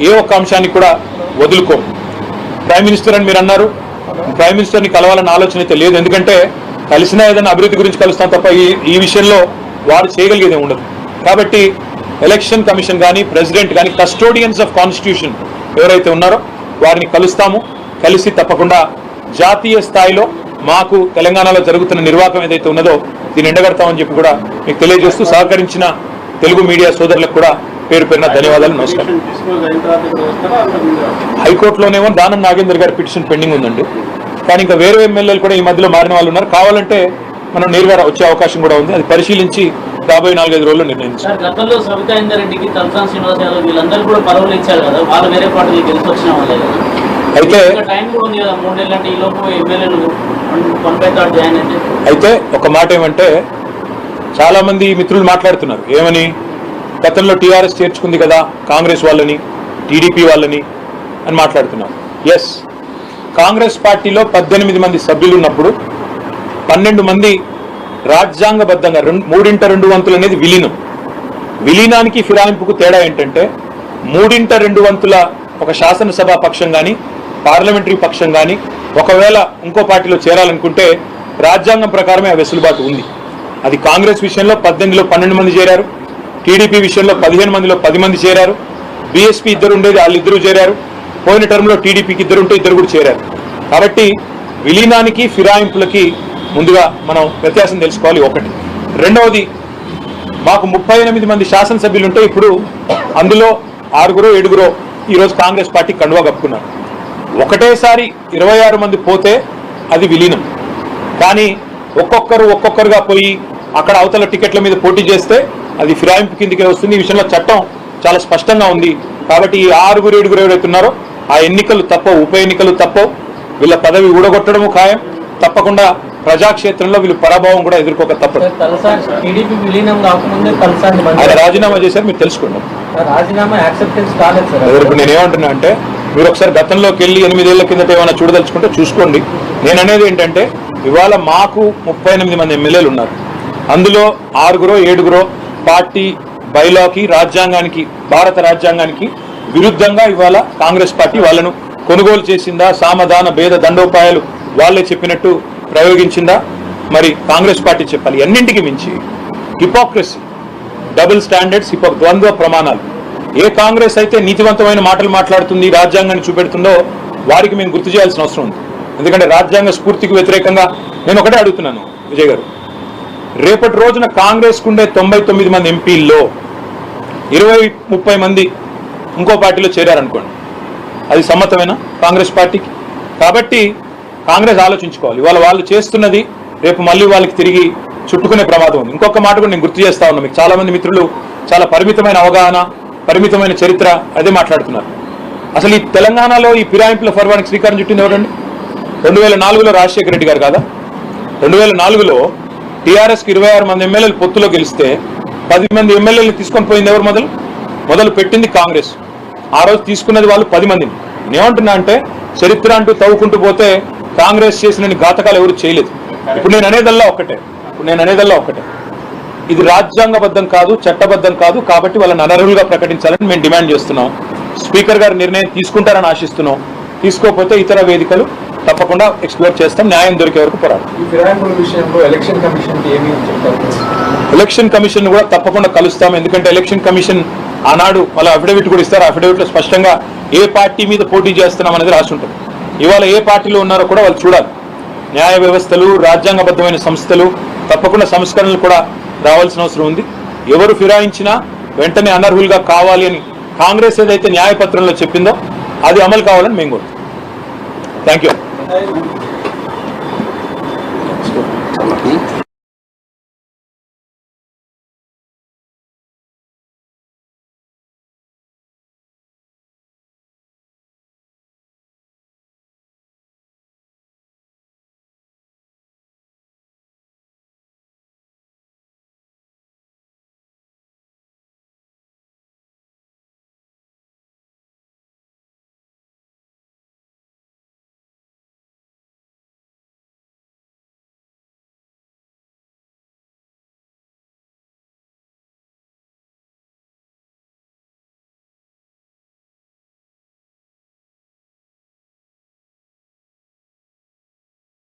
ఏ ఒక్క అంశాన్ని కూడా వదులుకోం. ప్రైమ్ మినిస్టర్ అని మీరు అన్నారు, ప్రైమ్ మినిస్టర్ని కలవాలన్న ఆలోచన అయితే లేదు. ఎందుకంటే కలిసినా ఏదైనా అభివృద్ధి గురించి కలుస్తాం తప్ప ఈ విషయంలో వారు చేయగలిగేది ఉండదు. కాబట్టి ఎలక్షన్ కమిషన్ కానీ ప్రెసిడెంట్ కానీ కస్టోడియన్స్ ఆఫ్ కాన్స్టిట్యూషన్ ఎవరైతే ఉన్నారో వారిని కలుస్తాము. కలిసి తప్పకుండా జాతీయ స్థాయిలో మాకు తెలంగాణలో జరుగుతున్న నిర్వాహకం ఏదైతే ఉన్నదో దీన్ని ఎండగడతామని చెప్పి కూడా మీకు తెలియజేస్తూ సహకరించిన తెలుగు మీడియా సోదరులకు కూడా పేరు పేరున ధన్యవాదాలు. నమస్కారం. హైకోర్టులోనేమో దానం నాగేందర్ గారి పిటిషన్ పెండింగ్ ఉందండి. కానీ ఇంకా వేరే ఎమ్మెల్యేలు కూడా ఈ మధ్యలో మారిన వాళ్ళు ఉన్నారు. కావాలంటే మనం నేరుగా వచ్చే అవకాశం కూడా ఉంది. అది పరిశీలించి రాబోయే 4-5 రోజుల్లో నిర్ణయించారు. అయితే ఒక మాట ఏమంటే చాలా మంది మిత్రులు మాట్లాడుతున్నారు ఏమని, గతంలో టీఆర్ఎస్ చేర్చుకుంది కదా కాంగ్రెస్ వాళ్ళని, టీడీపీ వాళ్ళని అని మాట్లాడుతున్నారు. ఎస్, కాంగ్రెస్ పార్టీలో 18 మంది సభ్యులు ఉన్నప్పుడు 12 మంది రాజ్యాంగబద్ధంగా 3/2 వంతులు అనేది విలీనం. విలీనానికి ఫిరాయింపుకు తేడా ఏంటంటే 3/2 వంతుల ఒక శాసనసభ పక్షం కానీ పార్లమెంటరీ పక్షం కానీ ఒకవేళ ఇంకో పార్టీలో చేరాలనుకుంటే రాజ్యాంగం ప్రకారమే ఆ వెసులుబాటు ఉంది. అది కాంగ్రెస్ విషయంలో 18లో 12 మంది చేరారు, టీడీపీ విషయంలో 15 మందిలో 10 మంది చేరారు, బీఎస్పీ ఇద్దరు ఉండేది వాళ్ళిద్దరూ చేరారు, పోయిన టర్మ్లో టీడీపీకి ఇద్దరు ఉంటే ఇద్దరు కూడా చేరారు. కాబట్టి విలీనానికి ఫిరాయింపులకి ముందుగా మనం వ్యత్యాసం తెలుసుకోవాలి. ఒకటి. రెండవది, మాకు 38 మంది శాసనసభ్యులుంటే ఇప్పుడు అందులో 6-7 ఈరోజు కాంగ్రెస్ పార్టీ కండువా కప్పుకున్నారు. ఒకటేసారి 26 మంది పోతే అది విలీనం. కానీ ఒక్కొక్కరుగా పోయి అక్కడ అవతల టికెట్ల మీద పోటీ చేస్తే అది ఫిరాయింపు కిందికే వస్తుంది. ఈ విషయంలో చట్టం చాలా స్పష్టంగా ఉంది. కాబట్టి ఈ 6-7 ఎవరైతే ఉన్నారో ఆ ఎన్నికలు తప్పవు, ఉప ఎన్నికలు తప్పవు. వీళ్ళ పదవి ఊడగొట్టడము ఖాయం. తప్పకుండా ప్రజాక్షేత్రంలో వీళ్ళు పరాభవం కూడా ఎదుర్కోక తప్పదు. ఆయన రాజీనామా చేశారు, మీరు తెలుసుకోండి. నేనేమంటున్నా అంటే మీరు ఒకసారి గతంలోకి వెళ్ళి 8 ఏళ్ల కిందట ఏమైనా చూడదలుచుకుంటే చూసుకోండి. నేను అనేది ఏంటంటే ఇవాళ మాకు 38 మంది ఎమ్మెల్యేలు ఉన్నారు. అందులో 6-7 పార్టీ బైలాకి, రాజ్యాంగానికి, భారత రాజ్యాంగానికి విరుద్ధంగా ఇవాళ కాంగ్రెస్ పార్టీ వాళ్ళను కొనుగోలు చేసిందా, సామధాన భేద దండోపాయాలు వాళ్ళే చెప్పినట్టు ప్రయోగించిందా, మరి కాంగ్రెస్ పార్టీ చెప్పాలి. అన్నింటికి మించి హిపోక్రసీ, డబుల్ స్టాండర్డ్స్, ద్వంద్వ ప్రమాణాలు. ఏ కాంగ్రెస్ అయితే నీతివంతమైన మాటలు మాట్లాడుతుంది, రాజ్యాంగాన్ని చూపెడుతుందో వారికి మేము గుర్తు చేయాల్సిన అవసరం ఉంది. ఎందుకంటే రాజ్యాంగ స్ఫూర్తికి వ్యతిరేకంగా నేను ఒకటే అడుగుతున్నాను విజయ్ గారు, రేపటి రోజున కాంగ్రెస్ కుండే 99 మంది ఎంపీల్లో 20-30 మంది ఇంకో పార్టీలో చేరారనుకోండి, అది సమ్మతమేనా కాంగ్రెస్ పార్టీకి? కాబట్టి కాంగ్రెస్ ఆలోచించుకోవాలి. వాళ్ళు చేస్తున్నది రేపు మళ్ళీ వాళ్ళకి తిరిగి చుట్టుకునే ప్రమాదం ఉంది. ఇంకొక మాట కూడా నేను గుర్తు చేస్తా ఉన్నా, మీకు చాలా మంది మిత్రులు చాలా పరిమితమైన అవగాహన, పరిమితమైన చరిత్ర అదే మాట్లాడుతున్నారు. అసలు ఈ తెలంగాణలో ఈ ఫిరాయింపుల పర్వానికి శ్రీకారం చుట్టింది ఎవరండి? 2004లో రాజశేఖర రెడ్డి గారు కాదా? 2004లో టీఆర్ఎస్కి 26 మంది ఎమ్మెల్యేలు పొత్తులో గెలిస్తే 10 మంది ఎమ్మెల్యేలు తీసుకొని పోయింది ఎవరు? మొదలు పెట్టింది కాంగ్రెస్. ఆ రోజు తీసుకున్నది వాళ్ళు 10 మందిని. నేనేమంటున్నా అంటే చరిత్ర అంటూ తవ్వుకుంటూ పోతే కాంగ్రెస్ చేసిన ఘాతకాలు ఎవరు చేయలేదు. ఇప్పుడు నేను అనేదల్లా ఒక్కటే, ఇది రాజ్యాంగబద్ధం కాదు, చట్టబద్ధం కాదు. కాబట్టి వాళ్ళని అనర్హులుగా ప్రకటించాలని మేము డిమాండ్ చేస్తున్నాం. స్పీకర్ గారు నిర్ణయం తీసుకుంటారని ఆశిస్తున్నాం. తీసుకోకపోతే ఇతర వేదికలు తప్పకుండా ఎక్స్ప్లోర్ చేస్తాం, న్యాయం దొరికే వరకు పోరాడతాం. ఎలక్షన్ కమిషన్ కూడా తప్పకుండా కలుస్తాం. ఎందుకంటే ఎలక్షన్ కమిషన్ ఆనాడు వాళ్ళ అఫిడవిట్ కూడా ఇస్తారు. అఫిడవిట్లో స్పష్టంగా ఏ పార్టీ మీద పోటీ చేస్తున్నాం అనేది రాసి ఉంటుంది. ఇవాళ ఏ పార్టీలో ఉన్నారో కూడా వాళ్ళు చూడాలి. న్యాయ వ్యవస్థలు, రాజ్యాంగబద్ధమైన సంస్థలు తప్పకుండా సంస్కరణలు కూడా రావాల్సిన అవసరం ఉంది. ఎవరు ఫిరాయించినా వెంటనే అనర్హులుగా కావాలి అని కాంగ్రెస్ ఏదైతే న్యాయపత్రంలో చెప్పిందో అది అమలు కావాలని మేము కోరుతాం. Thank you.